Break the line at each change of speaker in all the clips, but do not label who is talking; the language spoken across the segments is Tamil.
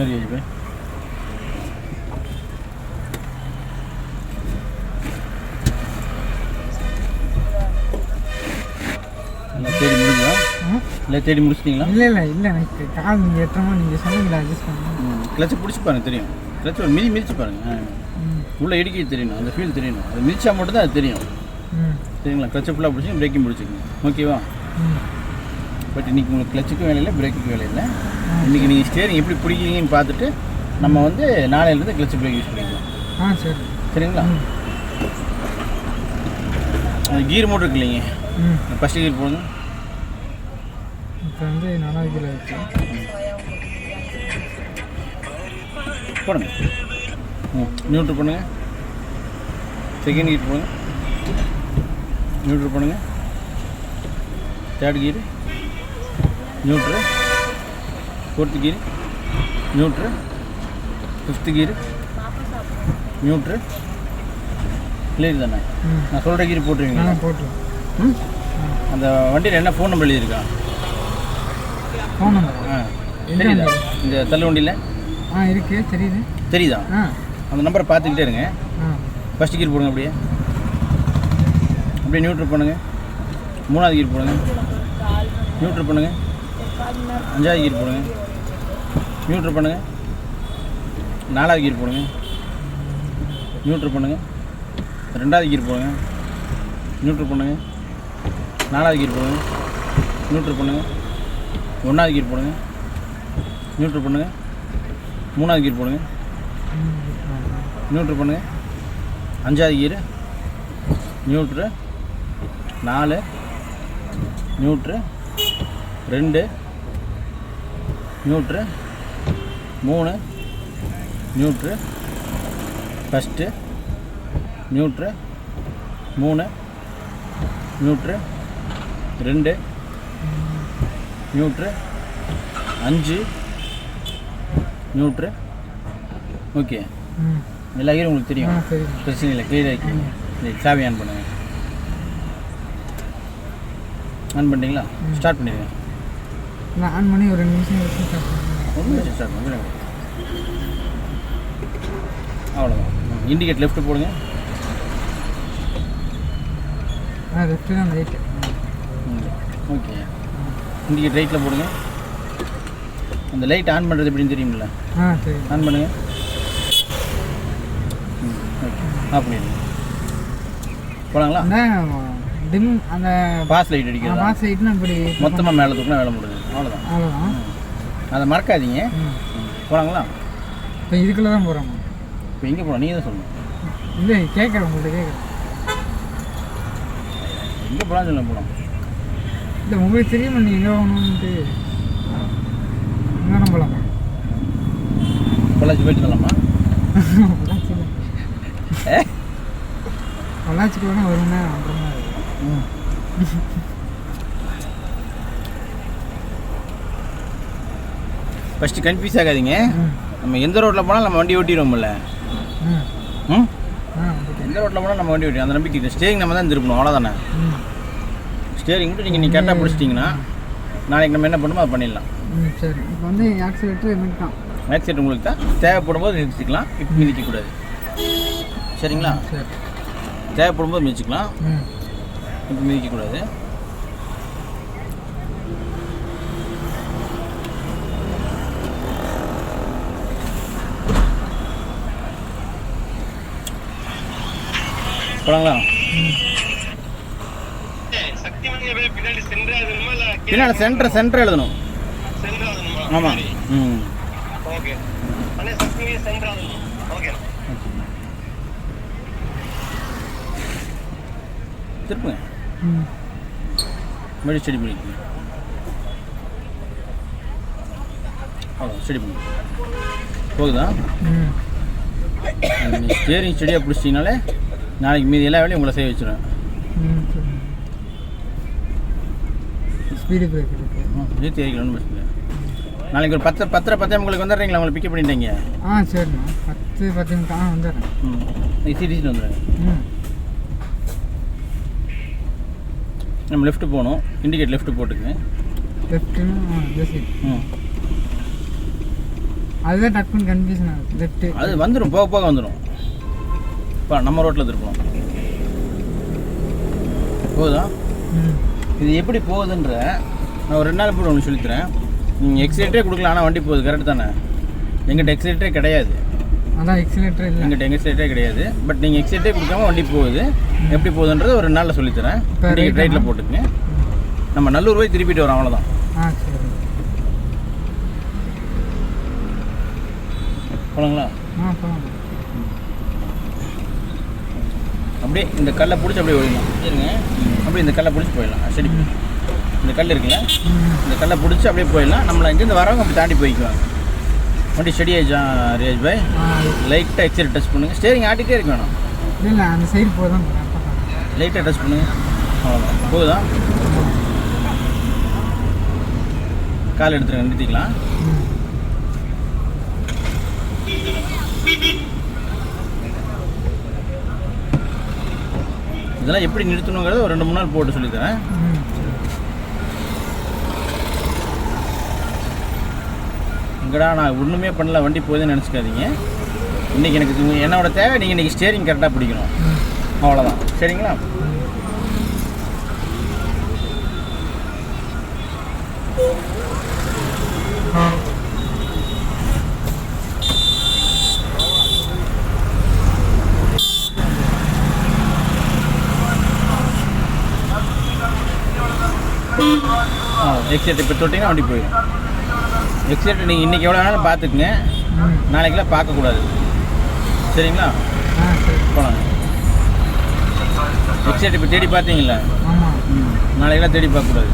मेरी एज पे தேடி முடிஞ்சா இல்லை தேடி முடிச்சிட்டிங்களா?
இல்லை எனக்கு கால் நீங்கள் எத்தனை நீங்கள் சொன்னீங்களா அட்ஜஸ்ட் பண்ணுங்க.
கிளச்சை பிடிச்சி பாருங்க தெரியும். கிளச்சை ஒரு மிதிச்சு பாருங்கள். உள்ளே இடிக்க தெரியணும், அந்த ஃபீல் தெரியணும். அது மிதிச்சா மட்டும்தான் அது தெரியும். சரிங்களா? கிளச்சை ஃபுல்லாக பிடிச்சி பிரேக்கிங் பிடிச்சிக்கணும். ஓகேவா? பட் இன்றைக்கி உங்களுக்கு கிளச்சுக்கும் வேலை இல்லை, பிரேக்குக்கும் வேலை இல்லை. இன்றைக்கி நீங்கள் ஸ்டேரிங் எப்படி பிடிக்கிறீங்கன்னு பார்த்துட்டு நம்ம வந்து நாளையிலேருந்து கிளச்சு பிரேக் யூஸ் பண்ணிக்கலாம்.
சரி.
சரிங்களா? கீர் மோட்டர் இருக்கு இல்லைங்க, ஃபஸ்ட்டு கீர் போடுங்க.
இப்போ வந்து 4வது கீழே வச்சு
போடுங்க. நியூட்ரு பண்ணுங்கள். செகண்ட் கீர் போடுங்க. நியூட்ரு பண்ணுங்கள். Third gear neutral. Fourth gear neutral. Fifth gear neutral. Clear தானே? நான் சொல்கிற கீர் போட்டுருவீங்களா?
போட்டுருவேன்.
அந்த வண்டியில் என்ன ஃபோன் நம்பர் எழுதியிருக்கா?
ஃபோன் நம்பர்
தெரியுதா? இந்த தள்ளு வண்டியில்
இருக்குது.
தெரியுதா? அந்த நம்பரை பார்த்துக்கிட்டே இருங்க. ஃபஸ்ட்டு கீர் போடுங்க. அப்படியே நியூட்ரு பண்ணுங்கள். 3வது கீர் போடுங்க. நியூட்ரு பண்ணுங்கள். 5வது கீர் போடுங்க. நியூட்ரு பண்ணுங்கள். 4வது கீர் போடுங்க. நியூட்ரு பண்ணுங்கள். 2வது கீர் போடுங்க. நியூட்ரு பண்ணுங்கள். 4வது கீர் போடுங்க. நியூட்ரு பண்ணுங்கள். 1வது கீர் போடுங்க. நியூட்ரு பண்ணுங்கள். 3வது கீர் போடுங்க. நியூட்ரு பண்ணுங்கள். 5வது கீர் நியூட்ரு. 4 நியூட்ரு. 2 நியூட்ரு. 3 நியூட்ரு. ஃபஸ்ட்டு நியூட்ரு. 3 நியூட்ரு. 2 நியூட்ரு. 5 நியூட்ரு. ஓகே, எல்லா கீரும் உங்களுக்கு தெரியும். பிரச்சனை இல்லை, கிளியராக இருக்கு. சாவி ஆன் பண்ணுங்கள். ஆன் பண்ணிட்டீங்களா? ஸ்டார்ட் பண்ணிடுங்க.
நான் ஆன் பண்ணி ஒரு 2 நிமிஷம் வச்சு
ஸ்டார்ட் பண்ணுங்க. அவ்வளோதான். இண்டிகேட் லெஃப்ட் போடுங்க.
லெஃப்ட்டு தான் ரைட்டு.
ஓகே, இண்டிகேட் ரைட்டில் போடுங்க. அந்த லைட் ஆன் பண்ணுறது எப்படின்னு தெரியுமில்ல?
சரி.
ஆன் பண்ணுங்கள். ஓகே, ஆஃப் பண்ணிடுங்க. போகலாங்களா?
டிம் அந்த
பாஸ் லைட் அடிக்கிறது.
பாஸ் லைட்னா இப்படி
மொத்தமாக மேலே தூக்கினா வேலை முடியுது. அவ்வளோதான். அதை மறக்காதீங்க. போகலாங்களா?
இப்போ இதுக்குள்ளே தான் போகிறோம்.
இப்போ எங்கே போகலாம் நீங்கள் தான் சொல்லணும்.
இல்லை கேட்குறேன், உங்கள்கிட்ட கேட்குறேன்.
எங்கே போகலான்னு சொல்ல போகலாம்.
இல்லை உங்களுக்கு தெரியுமா நீங்கள் எங்கே போகணுன்ட்டு? எங்கே போகலாமா?
பொள்ளாச்சி போயிட்டு வரலாமா?
பொள்ளாச்சிக்கு வேணா வரும்னா அப்புறமா
ஃபஸ்ட்டு கன்ஃபியூஸ் ஆகாதீங்க. நம்ம எந்த ரோட்டில் போனாலும் நம்ம வண்டி ஓட்டிடுவோம்ல. எந்த ரோட்டில் போனால் நம்ம வண்டி ஓட்டிடும், அந்த நம்பிக்கை. ஸ்டேரிங் நம்ம தான் திருப்பணும், அவ்வளோதானே. ஸ்டேரிங் மட்டும் நீங்கள் கரெக்டாக பிடிச்சிட்டிங்கன்னா நாளைக்கு நம்ம என்ன பண்ணுமோ அதை பண்ணிடலாம்.
சரி. இப்போ வந்து ஆக்சிலேட்டர் எனக்கு தான்.
ஆக்சிலேட்டர் உங்களுக்கு தான். தேவைப்படும் போது நிறுத்திக்கலாம், இப்போ மிதிக்கக்கூடாது. சரிங்களா?
சரி.
தேவைப்படும் போது மிதிச்சிக்கலாம், இப்போ மிதிக்கக்கூடாது. போகலாங்களா? பின்னாடி சென்டர் எழுதணும். ஆமாம். திருப்புங்க. மறுபடியும் ஸ்டடி பண்ணிக்கோங்க. அவ்வளோ ஸ்டடி பண்ணி போகுதா? ஸ்டேரிங் ஸ்டடியாக பிடிச்சிட்டிங்கனாலே நாளைக்கு மீதி எல்லா வேலையும் உங்களை செய்ய வச்சுருவேன்.
ஸ்பீடு பிரேக் இருக்குது.
நிறுத்தி வைக்கணும்னு பிரச்சனை. நாளைக்கு ஒரு 10:10 உங்களுக்கு வந்துடுறீங்களா? உங்களை பிக்கப் பண்ணிட்டீங்க.
சரிண்ணா. 10 நிமிஷம் வந்துடுறேன்.
சிடிசிட்டு வந்துடுறேன். நம்ம லெஃப்ட்டு போகணும். இண்டிகேட் லெஃப்ட்டு போட்டுங்க.
லெஃப்ட்டுன்னு அதுதான் டக்குன்னு கன்ஃபியூஷன் ஆகுது. லெஃப்ட்டு
அது வந்துடும், போக போக வந்துடும். இப்போ நம்ம ரோட்டில் திருப்போம் போகுதா? இது எப்படி போகுதுன்ற நான் ஒரு 2 நாள் போய்ட்டு ஒன்று சொல்லித்தரேன். நீங்கள் எக்ஸிலேட்டரே கொடுக்கலாம், ஆனால் வண்டி போகுது. கரெக்டு தானே? எங்கிட்ட எக்ஸிலேட்டரே கிடையாது.
அதான் எக்ஸிலேட்டர் இல்லை,
எங்கிட்ட எக்ஸிலேட்டரே கிடையாது. பட் நீங்கள் எக்ஸிலேட்டரே கொடுக்காம வண்டி போகுது. எப்படி போகுதுன்றது ஒரு 2 நாளில் சொல்லித்தரேன். நீங்கள் ரைட்டில் போட்டுக்குங்க. நம்ம நல்லூர் போய் திருப்பிட்டு வரோம், அவ்வளோதான்.
சரி
போகலாங்களா?
போகலாம்.
அப்படியே இந்த கல்லை பிடிச்சி அப்படியே ஓடிடலாம். சரிங்க, அப்படியே இந்த கல்லை பிடிச்சி போயிடலாம். சரி, இந்த கல் இருக்குல்ல, இந்த கல்லை பிடிச்சி அப்படியே போயிடலாம். நம்மளை இங்கேருந்து வரவங்க அப்படி தாண்டி போய்க்குவாங்க. வண்டி ஸ்டடி ஆயிடுச்சா ரியாஜ் பாய்? லைட்டாக எக்ஸைட் டச் பண்ணுங்கள். ஸ்டேரிங் ஆட்டிகிட்டே இருக்க வேணும்.
இல்லை அந்த சைடு போதும்,
லைட்டாக டச் பண்ணுங்கள், அவ்வளோதான். போகுதா? கால் எடுத்துருங்க, நிறுத்திக்கலாம். இதெல்லாம் எப்படி நிறுத்தணுங்கிறத ஒரு 2-3 நாள் போட்டு சொல்லித்தரேன். இங்கடா நான் ஒன்றுமே பண்ணல, வண்டி போகுதுன்னு நினச்சிக்காதீங்க. இன்றைக்கி எனக்கு என்னோட தேவை நீங்கள் இன்றைக்கி ஸ்டேரிங் கரெக்டாக பிடிக்கணும், அவ்வளோதான். சரிங்களா? எக்ஸைட் இப்போ தொட்டிங்கன்னா வண்டி போயிடும். எக்ஸைட் நீங்கள் இன்றைக்கி எவ்வளோ வேணாலும் பார்த்துக்குங்க, நாளைக்கெல்லாம் பார்க்கக்கூடாது. சரிங்களா? போகலாம். எக்ஸைட் இப்போ தேடி பார்த்தீங்களா? நாளைக்கெல்லாம் தேடி பார்க்கக்கூடாது.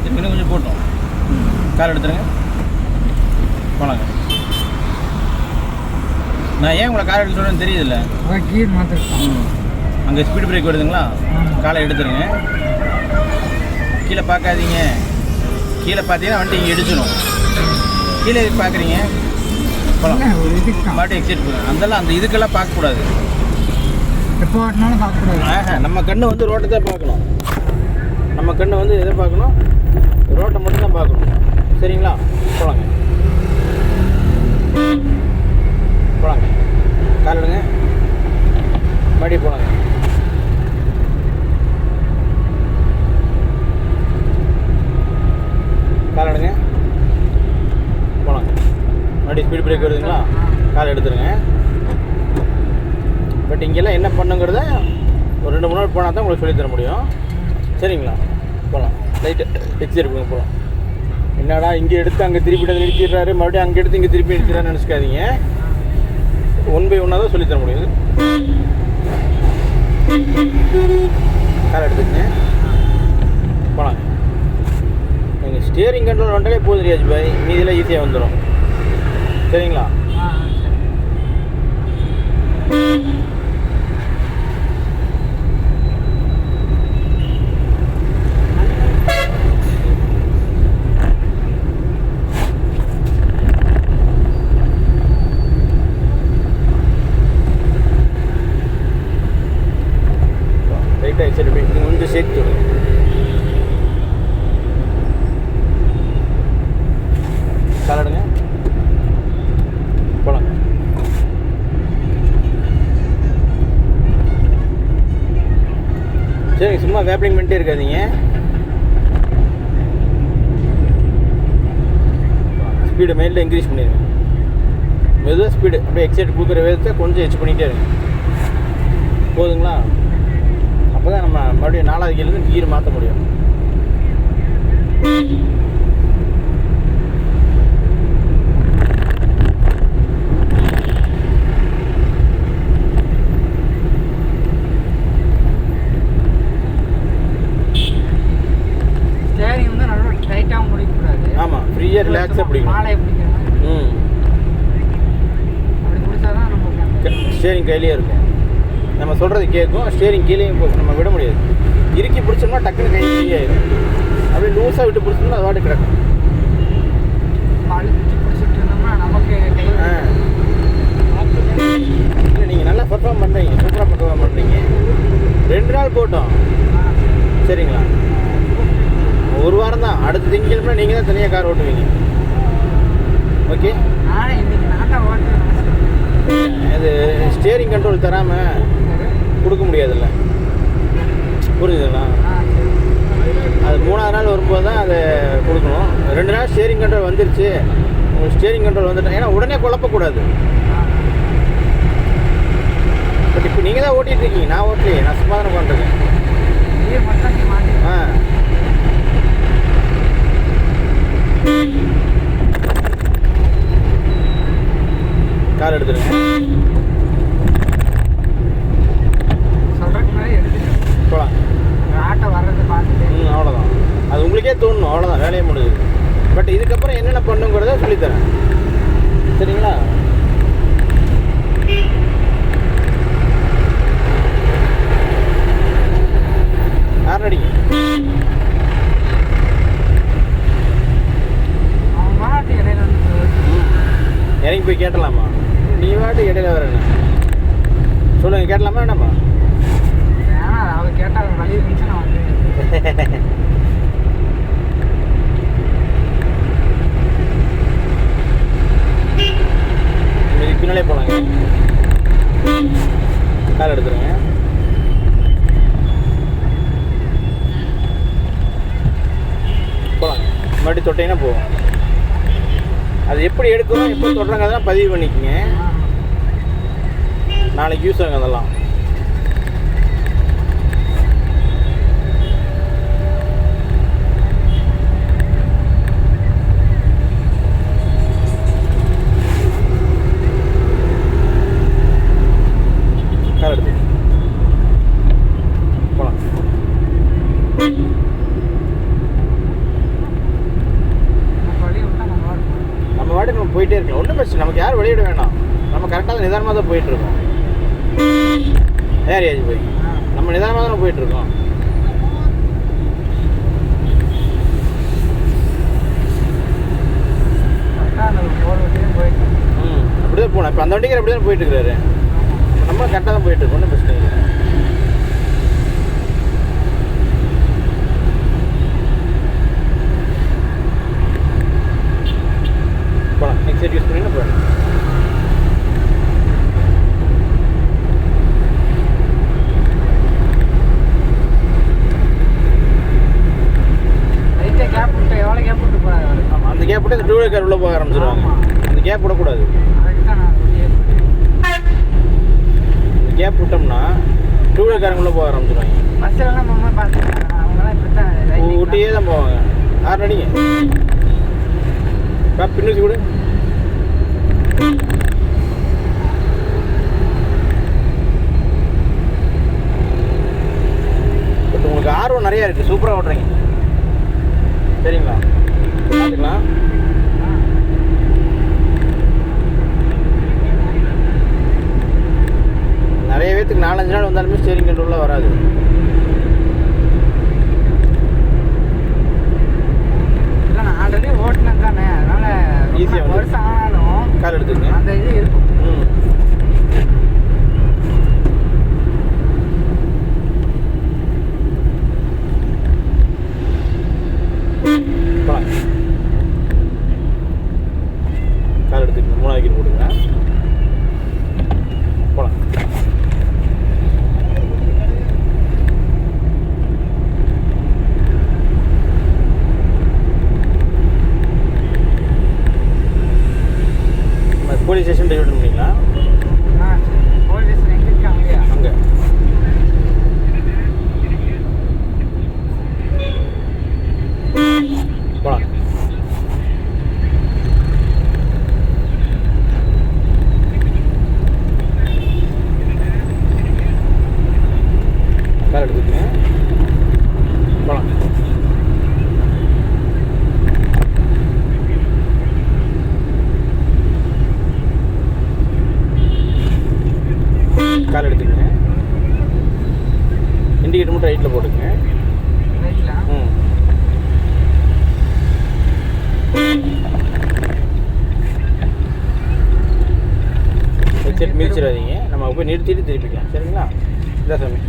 இன்னும் கொஞ்சம் போட்டோம். கால் எடுத்துருங்க, போகலாங்க. நான் ஏன் உங்களை கால் எடுத்து சொல்கிறேன்னு தெரியுதுல்ல?
கீர் மாற்றிருக்கோம்.
அங்கே ஸ்பீட் பிரேக் வருதுங்களா? காலை எடுத்துருங்க. கீழே பார்க்காதீங்க. கீழே பார்த்தீங்கன்னா வண்டி இங்கே இடிச்சிடும். கீழே எதுக்கு பார்க்குறீங்க? போகலாம். பாட்டு எக்ஸைட் பண்ணுங்க. அந்த இதுக்கெல்லாம் பார்க்கக்கூடாது.
எப்போ ஓட்டினாலும் பார்க்கக்கூடாது.
நம்ம கண்ணு வந்து ரோட்டை தான் பார்க்கணும். நம்ம கண்ணு வந்து எதை பார்க்கணும்? ரோட்டை மட்டும் தான் பார்க்கணும். சரிங்களா? போகலாங்க, போகலாங்க. கால் எடுங்க, மறுபடியும் போகலாங்க. கால் எடுங்க, போகலாங்க. மறுபடியும் ஸ்பீட் பிரேக் வருதுங்களா? கால் எடுத்துருங்க. பட் இங்கெல்லாம் என்ன பண்ணுங்கிறத ஒரு 2-3 நாள் போனால் தான் உங்களுக்கு சொல்லித்தர முடியும். சரிங்களா? போகலாம். லைட்டு எக்ஸைட் பண்ணுங்க, போகலாம். என்னடா இங்கே எடுத்து அங்கே திருப்பி நிறுத்திடுறாரு, மறுபடியும் அங்கே எடுத்து இங்கே திருப்பி நிறுத்திடுறான்னு நினச்சிக்காதீங்க. 1 by 1 தான் சொல்லித்தர முடியுது. கால் எடுத்துக்கங்க, போகலாங்க. நீங்கள் ஸ்டியரிங் கண்ட்ரோல் வந்தாலே போதும் ரியாஜ் பாய், மீதியெல்லாம் ஈஸியாக வந்துடும். சரிங்களா? லைட்டாக எக்ஸைட் பண்ணி கொஞ்சம் சேர்த்து விடுங்க. காலடுங்க, போகலாங்க. சரி, சும்மா வேப்ளிங் பண்ணிட்டே இருக்காதீங்க. ஸ்பீடு மைல்டாக இன்க்ரீஸ் பண்ணிடுங்க. மெதுவாக ஸ்பீடு அப்படியே எக்ஸைட் கொடுக்குற விதத்தை கொஞ்சம் எச் பண்ணிகிட்டே இருங்க. போதுங்களா? அப்போ தான் நம்ம மறுபடியும் 4வது கீழேருந்து கீர் மாற்ற முடியும்.
ஸ்டேரிங் வந்து நல்லா டைட்டாக முடிக்கக்கூடாது.
ஆமாம், ஃப்ரீயாக ரிலாக்ஸாக பிடிக்கணும்.
மாலை பிடிக்கணும். அப்படி பிடிச்சா தான் நமக்கு
ஸ்டேரிங் கையிலேயே இருக்கும். நம்ம சொல்கிறது கேட்கும். ஸ்டேரிங் கீழேயும் நம்ம விட முடியாது. இறுக்கி பிடிச்சோம்னா டக்குன்னு கை ஃப்ரீயாயிடும். அப்படியே லூஸாக விட்டு பிடிச்சோம்னா அது வாட்டு கிடக்கும்.
அழுத்தி பிடிச்சிட்டு இருந்தோம்னா நமக்கு
இல்லை, நீங்கள் நல்லா பர்ஃபார்ம் பண்ணுறீங்க, சூப்பராக பர்ஃபார்ம் பண்ணுறீங்க. 2 நாள் போட்டோம். சரிங்களா? ஒரு வாரம் தான். அடுத்த திங்கக்கிழமை நீங்கள் தான் தனியாக கார் ஓட்டுவீங்க. ஓகே,
நானே இன்னைக்கு நான் தான் ஓட்டுறேன்.
அது ஸ்டியரிங் கண்ட்ரோல் தராமல் கொடுக்க முடியாதுல்ல, புரியுதுங்களா? அது 3ஆவது நாள் வரும்போது தான் அதை கொடுக்கணும். 2 நாள் ஸ்டியரிங் கண்ட்ரோல் வந்துருச்சு, உங்களுக்கு ஸ்டியரிங் கண்ட்ரோல் வந்துட்டேன். ஏன்னா உடனே குழப்பக்கூடாது. பட் இப்போ நீங்கள் தான் ஓட்டிகிட்டு இருக்கீங்க, நான் ஓட்டலையே, நான் சும்மா தானே பண்ணுறேன். ஆ, கார் எடுத்துருங்க.
சொல்கிறதுக்கு முன்னாடி எடுத்துட்டேன்.
போகலாம்.
ஆட்டோ வர்றதை பார்த்துட்டு
அவ்வளோதான். அது உங்களுக்கே தோணணும், அவ்வளோதான், வேலையை முடியுது. பட் இதுக்கப்புறம் என்னென்ன பண்ணுங்கிறத சொல்லித்தரேன், சரிங்களா? யார் அடிங்க?
அவன் மாட்டு இடையில வந்து
இறங்கி போய் கேட்டலாமா? நீ வாட்டு இடையில வர என்ன சொல்லுங்க, கேட்டலாமா வேணாமா?
ஏன்னா அவள் கேட்டால் வழி இருந்துச்சுன்னா வந்து
இதுக்கு பின்னாலே போகலாங்க. கால் எடுத்துருங்க. போகலாங்க. மறுபடியும் தொட்டிங்கன்னா போவோம். அது எப்படி எடுக்கணும், எப்போ தொடுறாங்க அதெல்லாம் பதிவு பண்ணிக்கோங்க. நாளைக்கு யூஸ் ஆகுங்க அதெல்லாம். கால் எடுத்து போகலாம். நம்ம வாட்டி நம்ம போயிட்டே இருக்கலாம், ஒன்றும் பிரச்சனை. நமக்கு யாரும் வெளியிட வேணாம், நம்ம கரெக்டாக தான் நிதானமாக தான் போயிட்டுருக்கோம். ஏரியாச்சு போய் நம்ம நிதானமாக தான் போயிட்டுருக்கோம். அப்படி தான் போனேன். இப்போ அந்த வண்டிக்கு அப்படி தான் போயிட்டு இருக்கிறாரு. நம்ம கரெக்டாக தான் போயிட்டுருக்கோம், ஒன்றும் பிரச்சனை இல்லை. போகலாம். நெக்ஸ்ட் சைட் யூஸ் பண்ணிங்கன்னா போயிடலாம்.
கேப் விட்டு எவ்வளோ கேப் விட்டு போகிறாரு?
ஆமாம், அந்த கேப் விட்டு அந்த 2 வீலர் கார் உள்ளே போக ஆரம்பிச்சிருவாங்க. அந்த கேப் விடக்கூடாது.
அதுக்கு தான் நான்
அந்த கேப் விட்டோம்னா 2 வீலர் காரங்க உள்ளே போக ஆரம்பிச்சிருவாங்க.
பஸ்ஸிலலாம் நம்ம பார்த்துருக்கேன், அவங்களாம் இப்படி தான்
ஊட்டியே தான் போவாங்க. யார் அடிங்க பின்னூசி கூட. பட் உங்களுக்கு ஆர்வம் நிறையா இருக்குது, சூப்பராக ஓட்டுறீங்க, சரிங்களா? பார்த்துக்கலாம். நிறைய பேத்துக்கு 4-5 நாள் வந்தாலுமே ஸ்டீரிங் கண்ட்ரோலில் வராது.
இல்லை நான் ஆல்ரெடி ஓட்டினது தானே, அதனால்
ஈஸியாக
வருஷம் ஆனாலும்
கால் எடுத்துக்கங்க.
அந்த இது இருக்கும்.
போகலாம். கால் எடுத்துக்கங்க. 3 கிலோ போடுங்க. போகலாம். போலீஸ் ஸ்டேஷன் டைவர்ட் பண்ணிங்களா?
போலீஸ் ஸ்டேஷன் எங்கே இருக்காங்க?
அங்கே போகலாம். கால் எடுத்துக்கங்க. போகலாம். கால் எடுத்துக்கங்க. இண்டிகேட்டர் மட்டும் ரைட்டில் போட்டுங்க.
ரைட்டில்
ஹெட்செட் மிதிச்சிடாதீங்க. நம்ம போய் நிறுத்திட்டு திருப்பிக்கலாம், சரிங்களா? இதான் சாமி,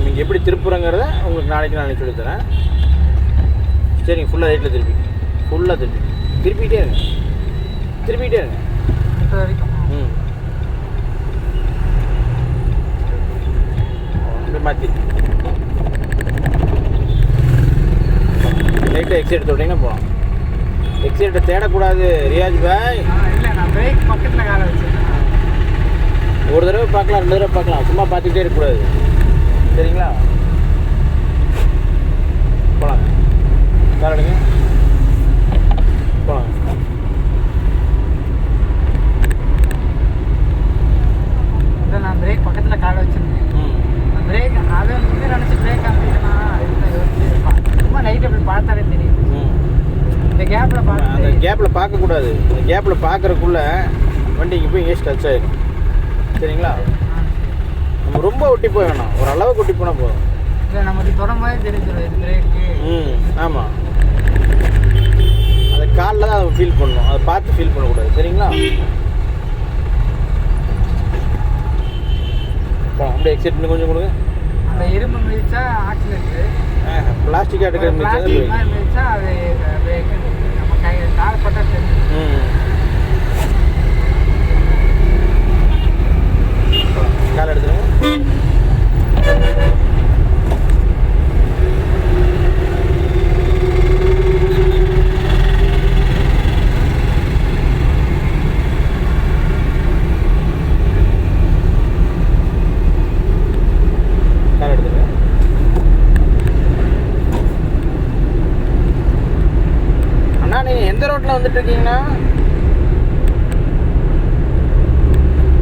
நீங்கள் எப்படி திருப்புறங்கிறத உங்களுக்கு நாளைக்கு சொல்லித்தரேன். சரிங்க, ஃபுல்லாக ரைட்டில் திருப்பி, ஃபுல்லாக திருப்பி, திருப்பிக்கிட்டே இருங்க, திருப்பிக்கிட்டே இருங்க.
இப்போ வரைக்கும்.
ம், அப்படியே மாற்றி லைட்டாக எக்ஸைட் தொட்டிங்கன்னா போகலாம். எக்ஸைட்டை தேடக்கூடாது ரியாஜ் பாய்.
இல்லை, நான் பிரேக் பக்கத்தில் காலை வச்சுருக்கேன்.
ஒரு தடவை பார்க்கலாம், 2 தடவை பார்க்கலாம், சும்மா பார்த்துக்கிட்டே இருக்கக்கூடாது. சரிங்களா? போகலாம், கால் எடுங்க, போகலாம்.
இல்லை, நான் பிரேக் பக்கத்தில் காலை வச்சுருந்தேன்.
ம்,
நான் பிரேக் அதை வந்து நினச்சி பிரேக் அமைச்சுன்னா சும்மா லைட்டை போய் பார்த்தாலே தெரியும்.
ம்.
இந்த கேப்பில்
அந்த
பார்த்து
கேப்பில் பார்க்கக்கூடாது. அந்த கேப்பில் பார்க்குறக்குள்ள வண்டி இங்கே போய் எங்கேயும் டச் ஆகிடும். சரிங்களா? நம்ம ரொம்ப ஒட்டி போய் வேணாம், ஒரு அளவுக்கு ஒட்டி போனால் போதும்.
இல்லை, நமக்கு தொடர்பாக தெரிஞ்சிடும் இது பிரேக்கு.
ம், ஆமாம். அதை காலில் தான் அதை ஃபீல் பண்ணணும், அதை பார்த்து ஃபீல் பண்ணக்கூடாது. சரிங்களா? அப்படியே எக்ஸைட் பண்ணி கொஞ்சம் கொடுங்க.
அந்த இரும்பு மிதிச்சா ஆக்சிலேட்ரு,
பிளாஸ்டிக்காக எடுக்கிற
பிளாஸ்டிக் மாதிரி மிதிச்சா அது பிரேக்கு. நம்ம கை கால் பட்டா தெரியும்.
கால் எடுத்துருங்க. கால் எடுத்துருங்க. அண்ணா, நீங்கள் எந்த ரோட்டில் வந்துட்டு இருக்கீங்கண்ணா?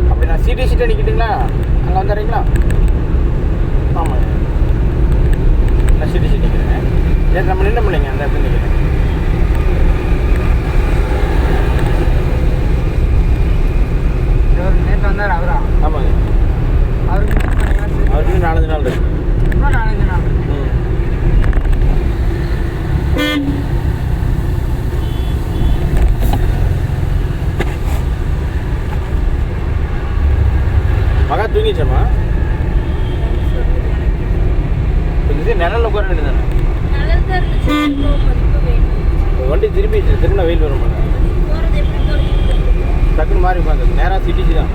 அப்படி நான் சிடி சீட்டை நிற்கிட்டுங்களா? அங்கே வந்துடுறீங்களா? ஆமாங்க, நான் சிடி சீட் நிற்கிறேன். நேற்று நம்ம நின்று பிள்ளைங்க அந்த இடத்துல நிற்கிறேன்.
நேற்று வந்தார் அவரா?
ஆமாங்க,
அவருக்கு
அவருக்கு 4-5 நாள் இருக்கு.
இன்னும் 4-5 நாள்.
ம், மகா தூங்கிச்சம்மா. இது நிழல்ல உட்கார வேண்டியதானே? வண்டி திரும்பினா வெயில் வரும். டக்குன்னு மாறி உட்காந்து நேராக சிட்டிச்சு தான்.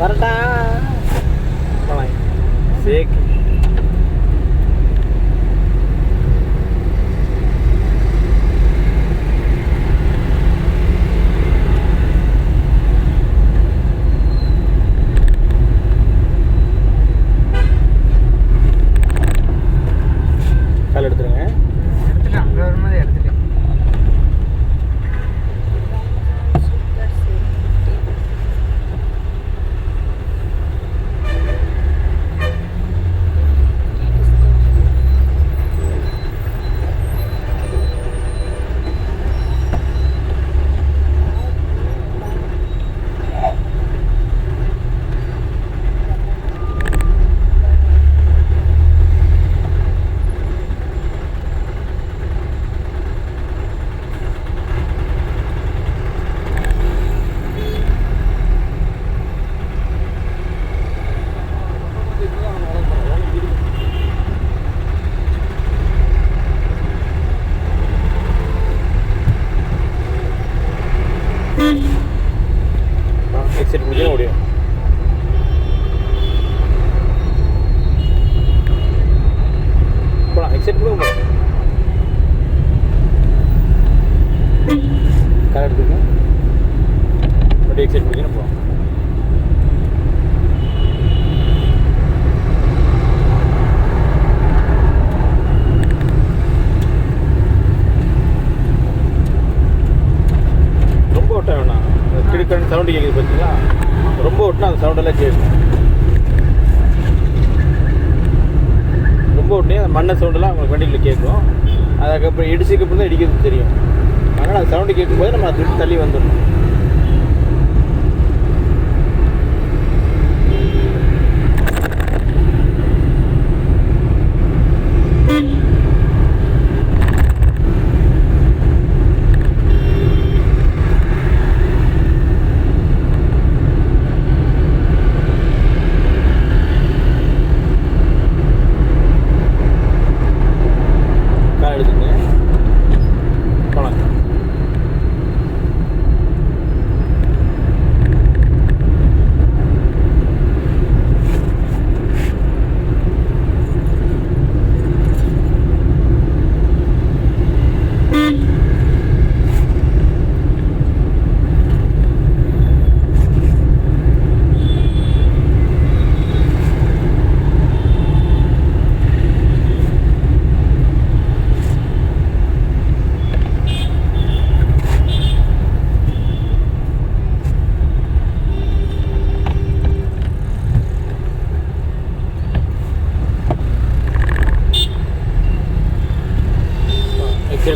கரெக்டா சேக். கால் எடுத்துருங்க.
எடுத்துட்டேன், அங்கே வரும்போது எடுத்துட்டேன்.
சவுண்டு கேட்குது பார்த்தீங்களா, ரொம்ப ஓட்டினா அந்த சவுண்டெல்லாம் கேட்கும். ரொம்ப ஓட்டினா அந்த மண்ணை சவுண்டெல்லாம் உங்களுக்கு வண்டியில் கேட்கும். அதுக்கப்புறம் இடிச்சுக்கு அப்புறம் தான் இடிக்கிறது தெரியும். அதனால் அந்த சவுண்டு கேட்கும்போது நம்ம அதை தள்ளி வந்துடணும்.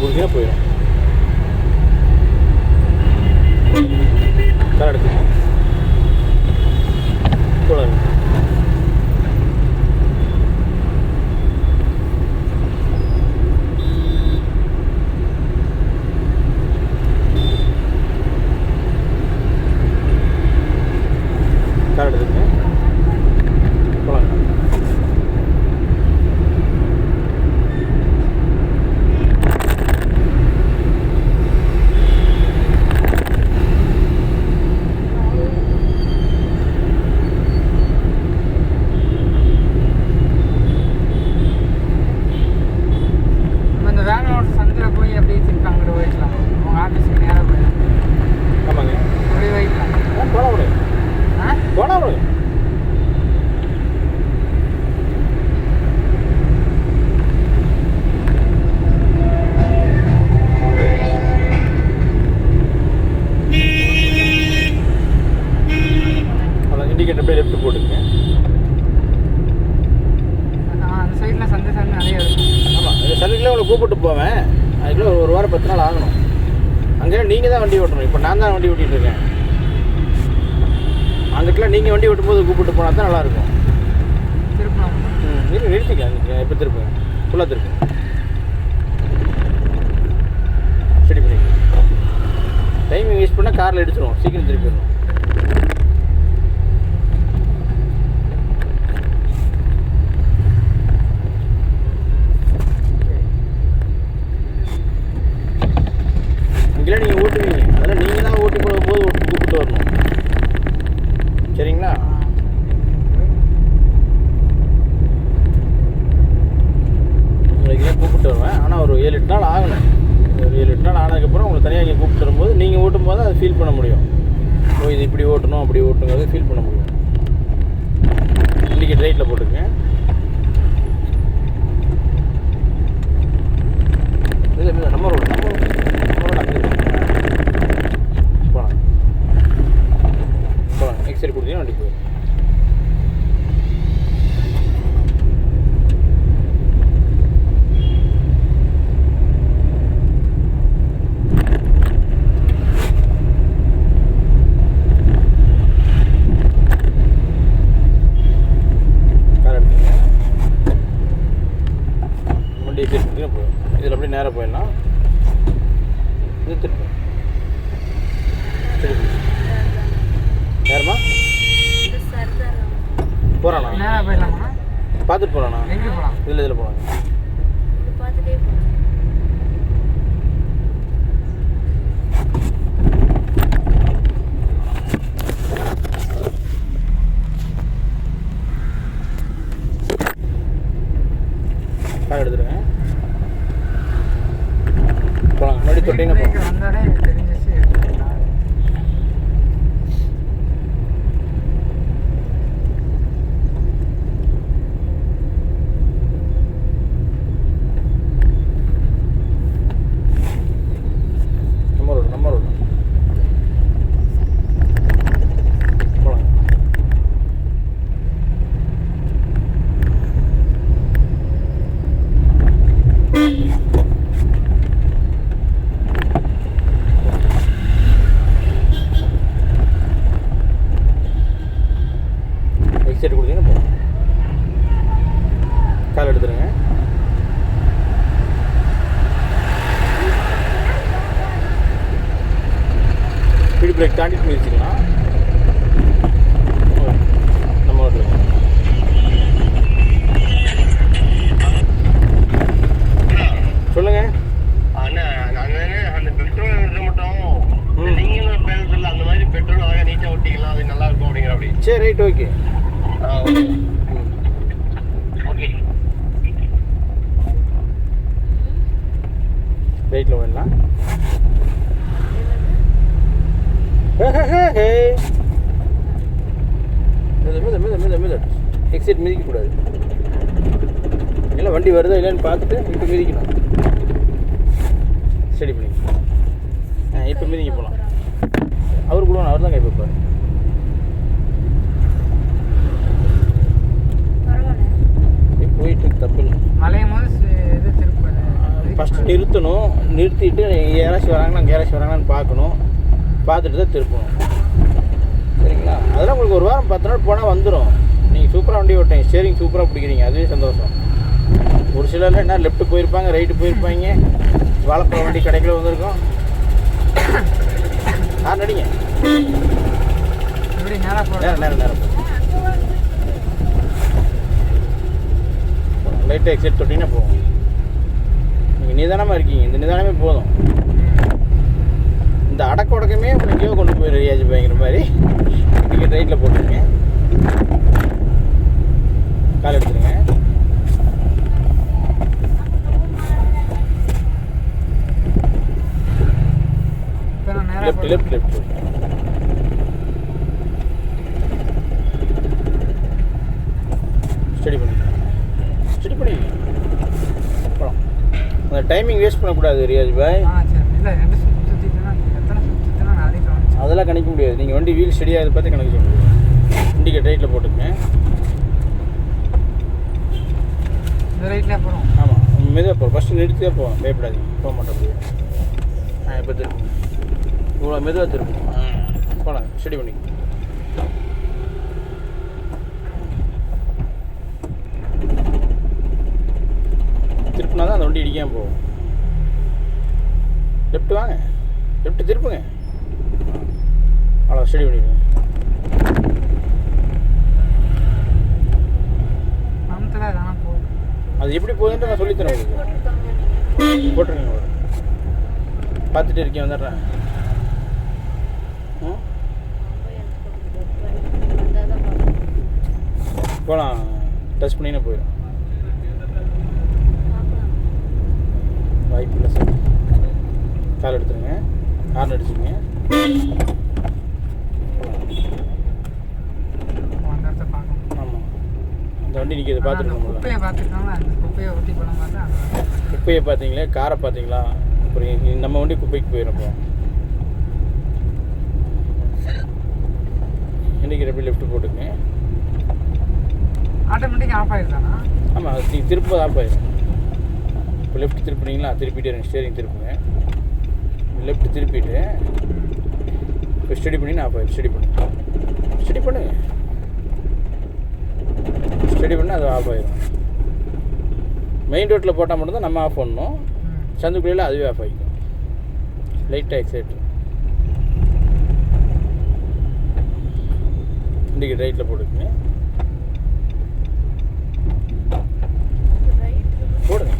குடிக்கிற போயிடும். கார் எடுத்து போடாது. கார் எடுத்துங்க போகலாம். இண்டிகேட்டர் அப்படியே லெஃப்ட் போட்டுங்க.
அந்த சைடில் சந்தை நிறைய இருக்கும்.
ஆமாம், இந்த சந்தைக்குள்ளே உங்களை கூப்பிட்டு போவேன். அதுக்குள்ளே ஒரு வாரம் 10 நாள் ஆகணும். அங்கே நீங்கள் தான் வண்டி ஓட்டணும். இப்போ நான் தான் வண்டி ஓட்டிகிட்டு இருக்கேன். அங்கிட்டலாம் நீங்கள் வண்டி ஓட்டும்போது கூப்பிட்டு போனால் தான் நல்லாயிருக்கும். திருப்பணும். நிறுத்திக்க. இப்போ திருப்புங்க. ஃபுல்லாக திருப்புங்க. சரி பண்ணி டைமிங் வேஸ்ட் பண்ணால் காரில் எடுத்துருவோம். சீக்கிரம் திருப்பிடணும். இங்கெல்லாம் நீங்கள் ஓட்டுவீங்க. அதெல்லாம் நீங்கள் தான் ஓட்டி போகும்போது கூப்பிட்டு வரணும். சரிங்களா? உங்களுக்கு கூப்பிட்டு வருவேன். ஆனால் ஒரு 7-8 நாள் ஆகணும். ஒரு 7-8 நாள் ஆனதுக்கப்புறம் உங்களை தனியாக இங்கே கூப்பிட்டு வரும்போது நீங்கள் ஓட்டும் போது அதை ஃபீல் பண்ண முடியும். ஓ, இது இப்படி ஓட்டணும் அப்படி ஓட்டுங்கிறது ஃபீல் பண்ண முடியும். இன்றைக்கி ரைட்டில் போட்டுக்கங்க. இல்லை நம்ம ரோடு அங்கே போகலாம். எக்ஸைட் கொடுத்தீங்கன்னா வண்டி போயிடும். இதில் அப்படியே நேராக போயிடலாம். இது திருப்பி சரி நேரமா போகிறானா?
நேராக போயிடலாமா?
பார்த்துட்டு போகிறானா?
எங்கே போகலாம்?
இதில் போகலாங்க.
பார்த்துட்டே போகலாம்.
கார் எடுத்துருங்க. போகலாம். முன்னாடி தொட்டிங்கன்னா போகலாம்.
வந்தாலே தெரிஞ்சிச்சு. நம்ம ரோடு
ஸ்பீட் பிரேக் தாண்டிட்டு மிதிச்சிக்கலாம். நம்ம ரோட்டில் சொல்லுங்க.
அந்த பெட்ரோல் மட்டும் நீங்களும் பேசல அந்த மாதிரி பெட்ரோல் அழகாக நீட்டாக ஓட்டிக்கலாம், அது நல்லா இருக்கும் அப்படிங்கிற அப்படி.
சரி ரைட் ஓகே.
ஓகே
ரைட்டில் வேணலாம். எக்ஸிட் மிதிக்கக்கூடாது. இல்லை வண்டி வருதா இல்லைன்னு பார்த்துட்டு இப்போ மிதிக்கணும். ஸ்டடி பண்ணி இப்போ மிதிக்க போகலாம். அவர் கூட அவர் தான் கை வைப்பார். போயிட்டு தப்பு இல்லை.
மலையும் போது இது திருப்பதி
ஃபஸ்ட்டு நிறுத்தணும். நிறுத்திட்டு யாராச்சும் வராங்கன்னா அங்கே யாராச்சும் வராங்கன்னு பார்க்கணும். பார்த்துட்டு தான் திருப்பணும். சரிங்களா? அதெல்லாம் உங்களுக்கு ஒரு வாரம் 10 நாள் போனால் வந்துடும். நீங்கள் சூப்பராக வண்டி ஓட்டீங்க, ஸ்டேரிங் சூப்பராக பிடிக்கிறீங்க, அதுவே சந்தோஷம். ஒரு சிலரில் என்ன லெஃப்ட்டு போயிருப்பாங்க, ரைட்டு போயிருப்பாங்க, வாழைப்பழம் வண்டி கடைக்குள்ள வந்திருக்கும். நடிங்க
எப்படி நேராக போகிறேன்.
நேரம் லைட்டாக எக்ஸைட் தொட்டிங்கன்னா போகும். நீங்கள் நிதானமாக இருக்கீங்க, இந்த நிதானமே போதும். இந்த அடக்க உடக்கமே எங்கேயோ கொண்டு போய் ரெடியாச்சு பயங்கிற மாதிரி டிக்கெட் ரைட்டில் போட்டுருங்க. கால் எடுத்துருங்க. லெஃப்ட் ஸ்டடி பண்ணி போகலாம். அந்த டைமிங் வேஸ்ட் பண்ணக்கூடாது ரியாஜ் பாய். அதெல்லாம் கணிக்க முடியாது. நீங்கள் வண்டி வீல் ஸ்டடியாக பார்த்து கணக்கு செய்ய முடியாது. இண்டிகேட் ரைட்டில் போட்டுக்கங்க.
ரைட்டில் போகிறோம்.
ஆமாம் மெதுவாக போகிறோம். ஃபஸ்ட்டு நிறுத்தி தான் போவோம். பயப்படாதீங்க, போக மாட்டோம். இப்போ திருப்பி இவ்வளோ மெதுவாக திருப்பி போகலாம். ஸ்டடி பண்ணி திருப்பினா தான் அந்த வண்டி இடிக்காமல் போகும். லெஃப்ட் வாங்க, லெஃப்ட் திருப்புங்க. அவ்வளோ ஸ்டடி பண்ணிடுங்க. அது எப்படி போகுதுன்ட்டு நான் சொல்லித்தரேன் உங்களுக்கு. போட்டுருங்க. பார்த்துட்டு இருக்கேன், வந்துடுறேன். போகலாம். டச் பண்ணிங்கன்னா போயிடும். வாய்ப்பு இல்லை சார். கால் எடுத்துருங்க. ஹார்ன் அடிச்சுங்க. ஆமாம் அந்த வண்டி நிற்கிது பார்த்துருக்கோம். குப்பையை பார்த்தீங்களே, காரை பார்த்தீங்களா? அப்புறம் நம்ம வண்டி குப்பைக்கு போயிடப்போ இன்றைக்கி எப்படி லெஃப்ட் போட்டுங்க.
ஆட்டோமேட்டிக்காக ஆஃப் ஆகிடுதானா?
ஆமாம், அது நீங்கள் திருப்ப ஆஃப் ஆகிடும். இப்போ லெஃப்ட் திருப்பினீங்களா, திருப்பிட்டே இருங்க. ஸ்டேரிங் திருப்புங்க. லெஃப்ட் திருப்பிட்டு இப்போ ஸ்டடி பண்ணிங்கன்னா ஆஃப் ஆகிடும். ஸ்டடி பண்ணுங்க. ஸ்டடி பண்ணால் அது ஆஃப் ஆகிடும். மெயின் ரோட்டில் போட்டால் மட்டும்தான் நம்ம ஆஃப் பண்ணணும். சந்துக்குள்ளே அதுவே ஆஃப் ஆகிக்கும். லைட்டாக எக்ஸைட். இண்டிகேட் ரைட்டில் போட்டுக்குங்க. போடுங்க.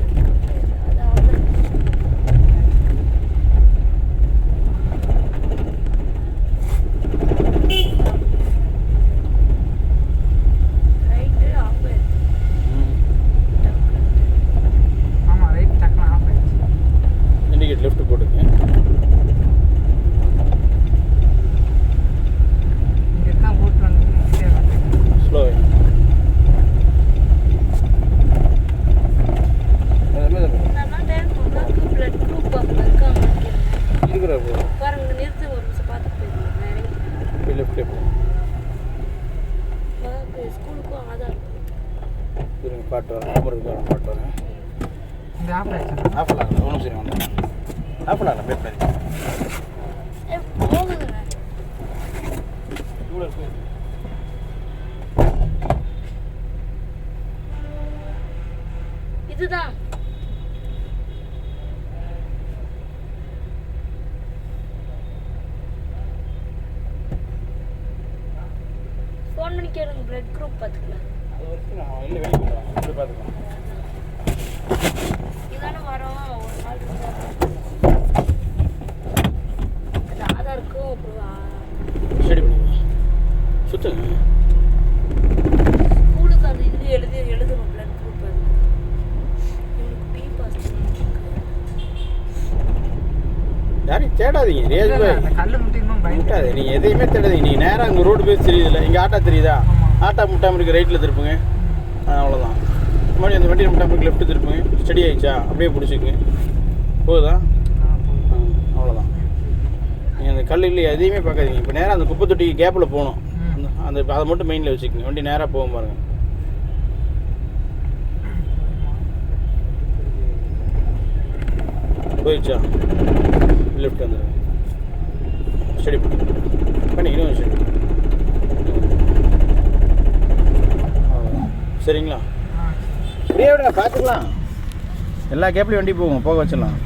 லெஃப்ட் போட்டுங்க. ஸ்லோ இருக்கிற லெஃப்ட் பாட்டு வரேன். பாட்டு வரேன். ஆஃப் பண்ணலாம். ஒன்றும் சரி வாங்க. ஆஃப் பண்ணலாம். பேப்பர்
இதுதான் வரைக்கும் எனக்கு பிளட் குரூப் பார்த்துக்கலாம்.
அது வரைக்கும் நான் இல்லை வெளியே போகிறேன் இப்படி பார்த்துக்கலாம்.
இதான வரோம் ஒரு நாள் இருந்தா. அது ஆதாருக்கும் அப்புறம்
ஸ்டடி பண்ணுங்க சுற்றுங்க.
ஸ்கூலுக்கு அந்த இது எழுதணும் பிளட் குரூப். இவனுக்கு பி பாஸ்
யாரையும் தேடாதீங்க ரியாஜ் பாய்.
அந்த கல்லு முட்டிக்கணும் பயந்து.
முட்டாது நீங்கள் எதையுமே தேடாதீங்க. நீங்கள் நேராக அங்கே ரோடு பேஸ் தெரியுதுல்ல, இங்கே ஆட்டா தெரியுதா?
ஆமா.
ஆட்டா முட்டாமல் இருக்கு ரைட்டில் திருப்புங்க. அவ்வளோதான். மறுபடியும் அந்த வண்டி முட்டாமல் இருக்கு லெஃப்ட்டு திருப்புங்க. ஸ்டடி ஆயிடுச்சா அப்படியே பிடிச்சிக்குங்க. போகுதா? அவ்வளோதான். நீங்கள் அந்த கல் இல்லை எதையுமே பார்க்காதீங்க. இப்போ நேராக அந்த குப்பை தொட்டி கேப்பில் போகணும். அந்த அதை மட்டும் மெயினில் வச்சுக்கோங்க. வண்டி நேராக போகும் பாருங்கள். போயிடுச்சா? லெஃப்ட் வந்துடுங்க. ஸ்டடி பண்ணிக்கணும் ஸ்டடி. அவ்வளோதான். சரிங்களா? அப்படியே விட பார்த்துக்கலாம். எல்லா கேப்லேயும் வண்டி போகும், போக வச்சிடலாம்.